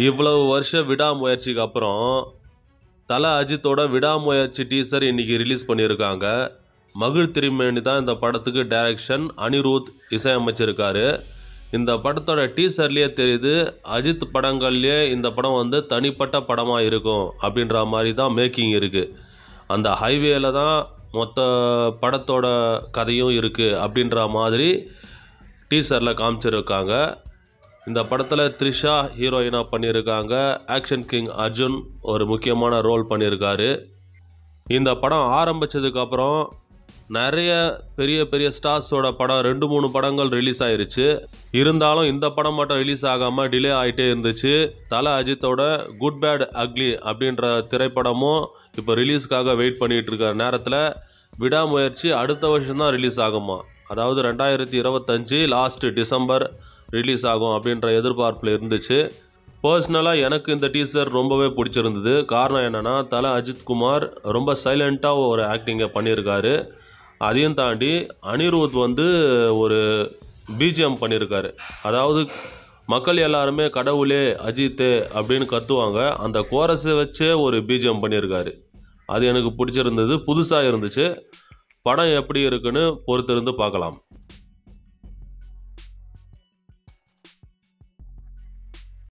இவ்வளவு வருஷ விடாமுயற்சிக்கு அப்புறம் தல அஜித்தோட விடாமுயற்சி டீசர் இன்னைக்கு ரிலீஸ் பண்ணியிருக்காங்க. மகிழ் திருமேனி தான் இந்த படத்துக்கு டைரக்ஷன், அனிருத் இசையமைச்சிருக்காரு. இந்த படத்தோட டீசர்லேயே தெரியுது அஜித் படங்கள்லேயே இந்த படம் வந்து தனிப்பட்ட படமாக இருக்கும் அப்படின்ற மாதிரி தான் மேக்கிங் இருக்குது. அந்த ஹைவேல தான் மொத்த படத்தோட கதையும் இருக்குது அப்படின்ற மாதிரி டீசரில் காமிச்சிருக்காங்க. இந்த படத்தில் த்ரிஷா ஹீரோயினாக பண்ணியிருக்காங்க. ஆக்ஷன் கிங் அர்ஜுன் ஒரு முக்கியமான ரோல் பண்ணியிருக்காரு. இந்த படம் ஆரம்பித்ததுக்கப்புறம் நிறைய பெரிய பெரிய ஸ்டார்ஸோட படம் 2-3 படங்கள் ரிலீஸ் ஆயிருச்சு. இருந்தாலும் இந்த படம் மட்டும் ரிலீஸ் ஆகாமல் டிலே ஆகிட்டே இருந்துச்சு. தல அஜித்தோட குட் பேட் அக்லி அப்படின்ற திரைப்படமும் இப்போ ரிலீஸ்க்காக வெயிட் பண்ணிகிட்டு இருக்கிற நேரத்தில் விடாமுயற்சி அடுத்த வருஷம் தான் ரிலீஸ் ஆகுமா, அதாவது 2025 லாஸ்ட் டிசம்பர் ரிலீஸ் ஆகும் அப்படின்ற எதிர்பார்ப்பில் இருந்துச்சு. பர்சனலாக எனக்கு இந்த டீசர் ரொம்பவே பிடிச்சிருந்தது. காரணம் என்னென்னா, தல அஜித்குமார் ரொம்ப சைலண்ட்டாக ஒரு ஆக்டிங்கை பண்ணியிருக்காரு. அதையும் தாண்டி அனிருத் வந்து ஒரு பிஜிஎம் பண்ணியிருக்காரு. அதாவது மக்கள் எல்லாருமே கடவுளே அஜித்தே அப்படின்னு கத்துவாங்க, அந்த கோரஸை வச்சே ஒரு பிஜிஎம் பண்ணியிருக்காரு. அது எனக்கு பிடிச்சிருந்தது, புதுசாக இருந்துச்சு. படம் எப்படி இருக்குன்னு பொறுத்திருந்து பார்க்கலாம்.